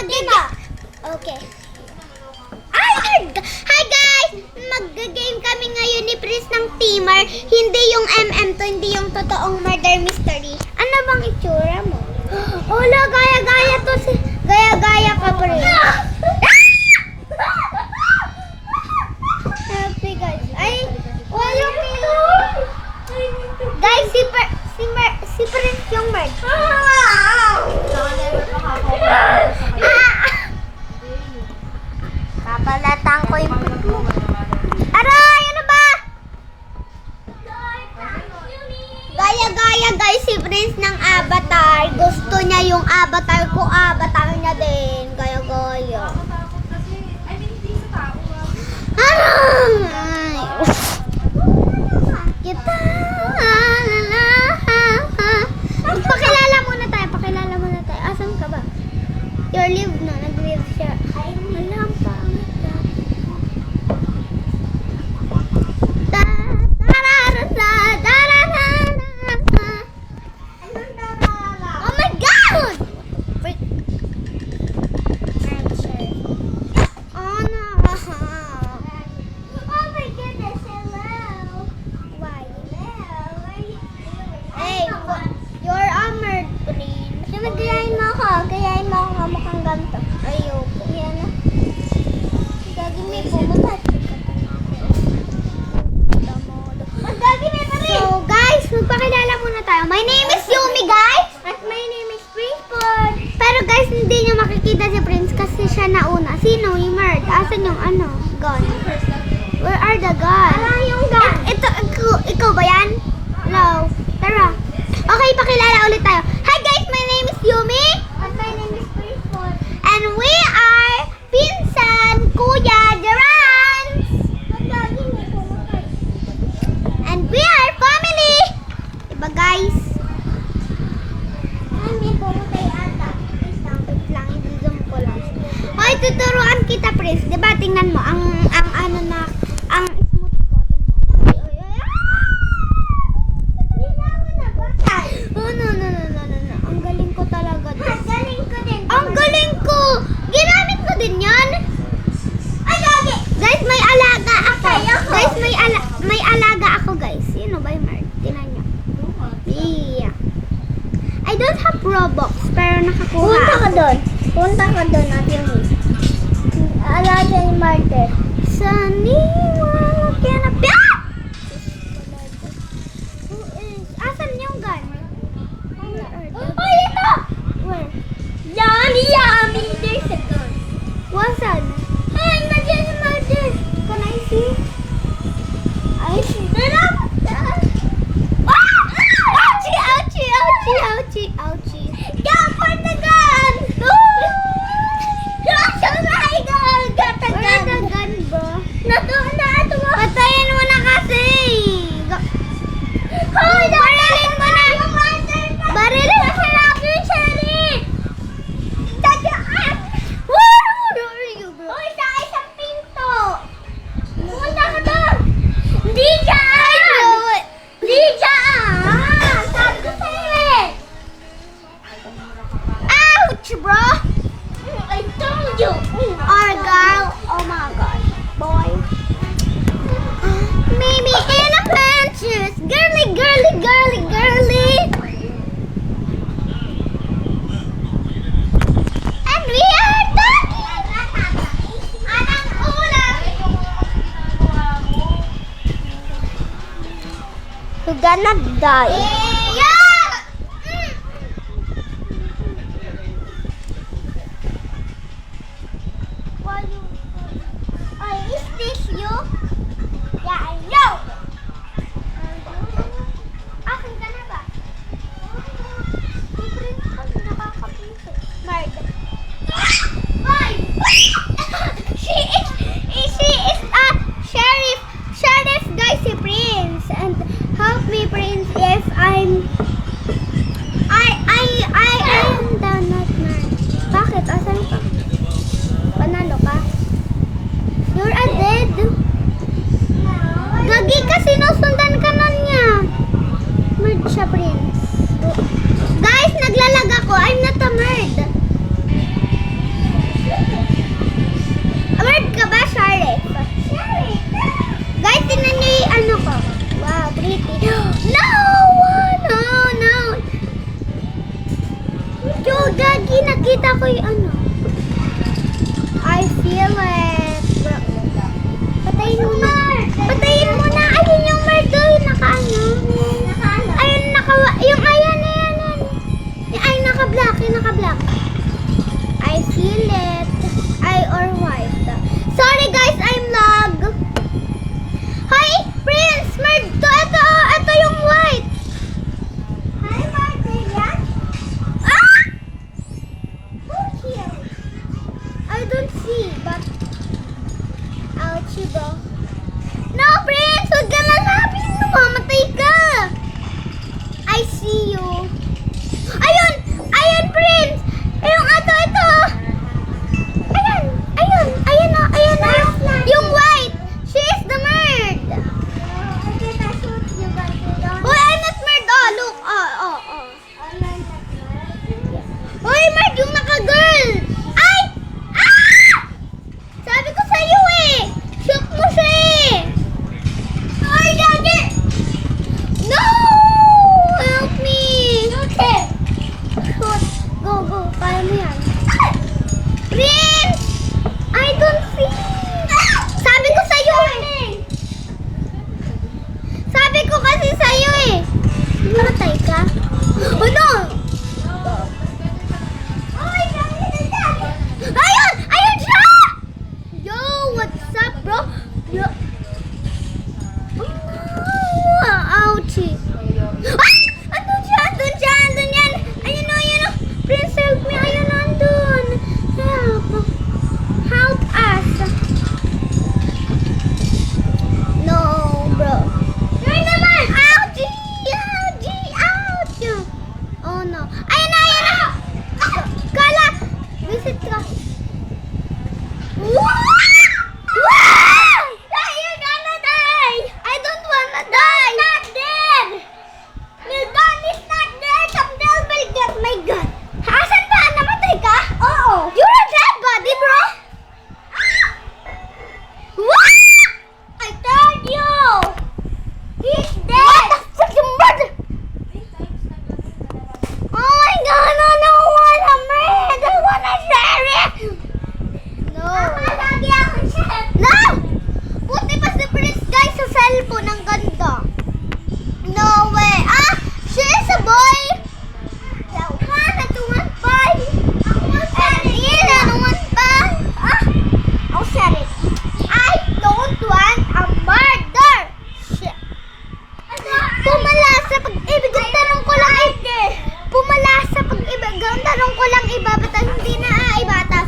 Okay. Hi guys! Mag-game kami ngayon ni Prince ng Timar. Hindi yung to, hindi yung totoong murder mystery. Ano bang itsura mo? Hola, gaya-gaya to si... Gaya-gaya ka, Prince. Happy guys. Ay, wala guys, si Prince yung murder. Papalatang ko yung pit mo. Aray! Ano ba? Gaya-gaya guys si Prince ng avatar. Gusto niya yung avatar ko. Avatar niya din. Gaya-gaya. Aray! Kita. Pakilala muna tayo. Asan ka ba? Your live na. Nag-live siya. Alam pa. Oh my God! Oh no! Oh my goodness! Hello! Why? Hey, you're armored, Prince. Gayahin mo ako. Mukhang ganito. Ayoko. Yan na. Gagi may pumunta. So guys, magpakilala muna tayo. My name is Yumi guys. At my name is Prince Paul. Pero guys, hindi nyo makikita si Prince kasi siya nauna. Sino? Yung Merd. Asan yung gun? Where are the gun? Yung gun. Ikaw ba yan? Hello. Tara. Okay, pakilala ulit tayo. Hi guys, my name is Yumi. At my name is Prince Paul. And we are Pinsan Kuya Jarans. And we are family! Diba guys? Ay, may pumatay ata. Wait lang, i-zoom ko lang. Hoy, tuturuan kita, Prince. Diba, tingnan mo, ang smooth ko. Oh, no. Ang galing ko talaga. Galing ko din. Ang galing ko! Ginamit mo din yan? Ay, gagi! Guys, may alaga ako. Guys, may alaga ako, guys. Sino ba yung Mark? Tinan nyo. Yeah. I don't have Robux, pero nakakuha. Punta ka doon, Ate Yumi. Alaga yung Marter. Sunny, wala kaya na. Ah! Asan yung gun? Oh, ito! Where? Yummy! There's a gun. Wasan? Ay, nandiyan yung Marter. Can I see? I see. Ouchie. Go for the gun! Got the gun, bro. Patayin mo na kasi. Hoy, barilin mo na. Barilin mo sa laki yung cherry. Where are you, bro? Hoy, sa isang pinto. Punta ka doon. Di dyan. Sabi ko sa'yo eh. Ouch, bro. I told you. Our girl. Oh my God. Boy. Maybe in a pantries. Girly. And we are talking. Anong ulam? You're gonna die. Is this you? Yeah, I know. Akin ka na ba? Si Prince kasi nakakapiso. Mard. Boy! She is a sheriff. Sheriff guys, si Prince. And help me, Prince, if I'm nakita ko yung ano. I feel it. Patayin mo na. Patayin mo na. Ayun yung Mardo. Yung naka-ano. Ayun, yung ayan. Ay, naka-black. Yung naka-black. I feel it. Ay, or white. Sorry guys, I'm lag. Hi, Prince! Mardo, ito yung white. Hi, Mardo, yan? Ah! Who killed? I don't see, but ouch you go. No, Prince! Huwag ka lalapin! Mamamatay ka! I see you. Ayun! Ayun, Prince! Yung ito. Ayun o. Yung white. She is the bird. Uy, I'm not bird. Oh, look. Oh. Uy, bird, yung naka-girl. Ay! Ah! Sabi ko sa'yo eh. Shoot mo siya eh. Ay, gagi. No! Help me. Okay. Shoot. Go. Kaya mo yan. Prince! I don't see. Sabi ko sa'yo eh. Sabi ko kasi sa'yo eh. Mamatay ka? Oh no! Ayun siya! Yo, what's up bro? Yo. Ouchie. Ah! Andun siya. Yan. Ayun o. Prince, help me. Ayun, andun. Help us. No, bro. Yun naman. Ouch. Oh no. Ayun na. Kala. Visit ka. You're gonna die. I don't wanna die. Not dead. Your gun is not dead. Someday will get my gun. Asan ba? Namatay ka? Oo. You're a dead body, bro. What? I told you. He's dead. What the freaking bird? Oh my God, I don't wanna breathe. I wanna share it. No. No! Buti pa si Prince guys sa cellphone. Ang ganda. No way. Ah! She is a boy. I'll set it. I don't want a murder. Shit. Pumala sa pag-ibig. Ang tanong ko lang iba. Ba't hindi na ibatas?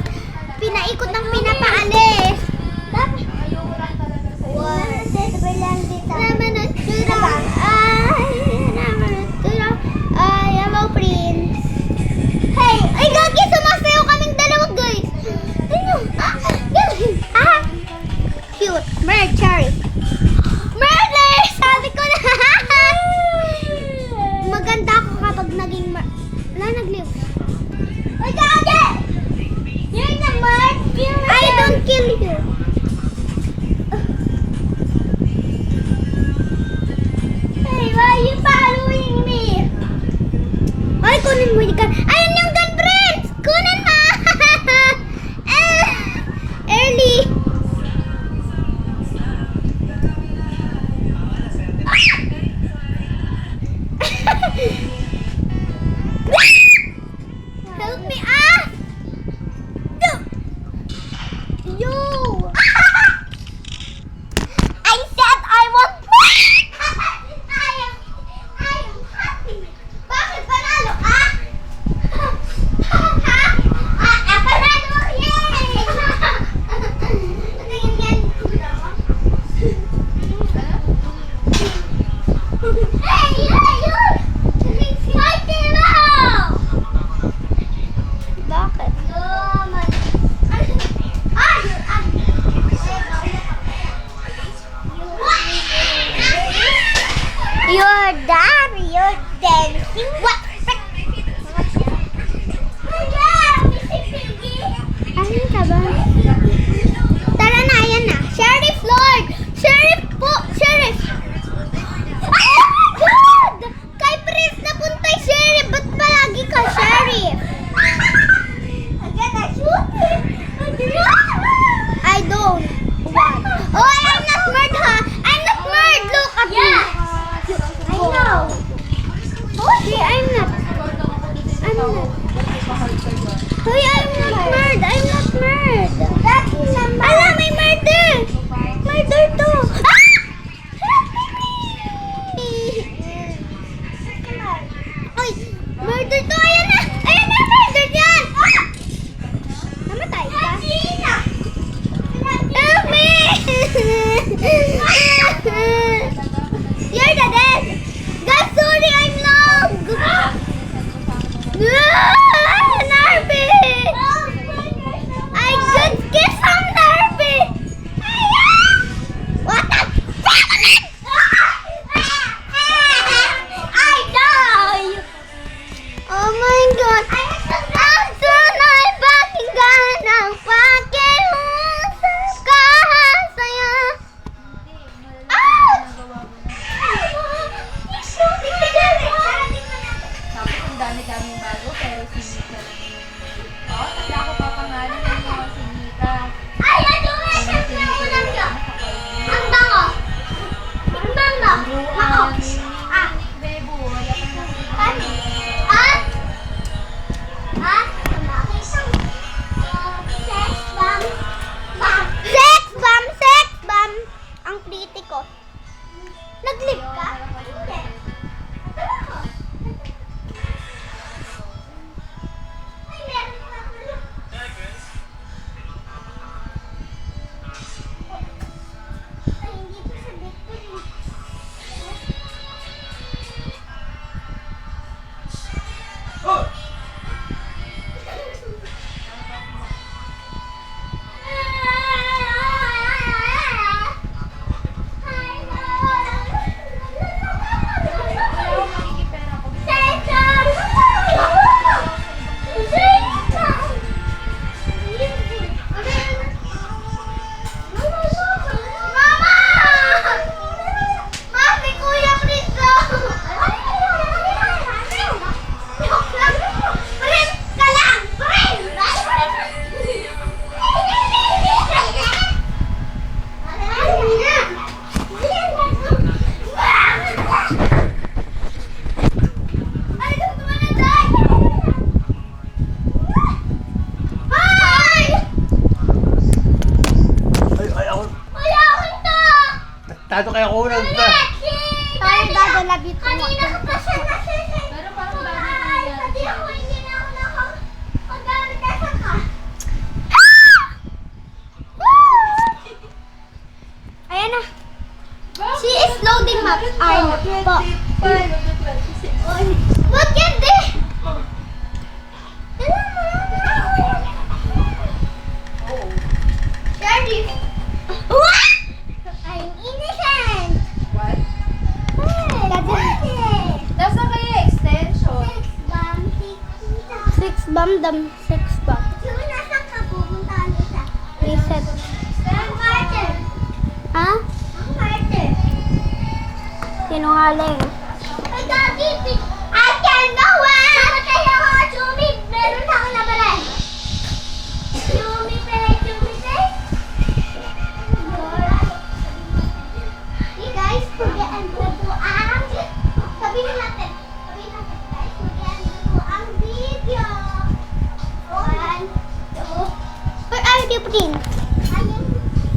Pinaikot ng pinapaalis. Hello, Prince. Hey! Ay, gagi! Sumasayaw kaming dalawa, guys. Cute. Cherry. Murder! Sabi ko na. Maganda ako kapag naging wala, nag-live. Ay, gagi! You're the murder. I don't kill you. Hey, why are you following me? Ay, kunin mo yung gun. Ayun yung gun, Prince! Kunin mo! Early. Help me, Yo! Hoy, I'm not mad. I'm not mad. Ala, may murder. Murder to. Ah! Oy, murder to. Ayan na. Ayan na, murder yan. Ah! Namatay ka? Help me. You're the dead. Guys, sorry, I'm long. Narby! I could get some Narby! What the fuck? I die! Oh my god! Ang tunay pakinggan ang pakiusap kahasaya. Tapos ang dami-daming bago, pero si Nika lang yung... Oo, kasi ako papangalan ng mga si Nika. Ay, ano nga? Siyempre ako lang yun. Ang bango. Ang bango. Ako. Ah. Bebo, wala kang nakikita. Ano? Ah? Ah? Sex bomb. Sex bomb. Sex bomb. Ang pretty ko. Nag-live ka? Hindi. Tara ko. Ay, meron ka pala. Ay, hindi pa sa victory. Makikipera ko. Ay, ako. Tato kaya ako unang ba? Tayo dadalabit ko. Kanina ko pa siya Pero parang bago nangyari Pati siya. ako hindi na ako nakapagdamit ka ka. Ayan na. She is loading map. Ay, po. What can they? Sheriff. What? I'm innocent. What? Hey. Nasa kaya extension? Six bomb dam. Six bomb. Reset. Ha? Sinungaling. I can go away! Mamatay ako, Chumi! Meron ako na balay. Chumi, pelay, Chumi, pelay. Hey guys, huwag po ang... Sabihin natin. Sabihin natin guys, huwag po ang video. 1, 2... Where are you putting?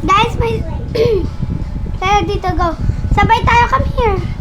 Guys, may... Tayo dito, go. Sabay tayo, come here.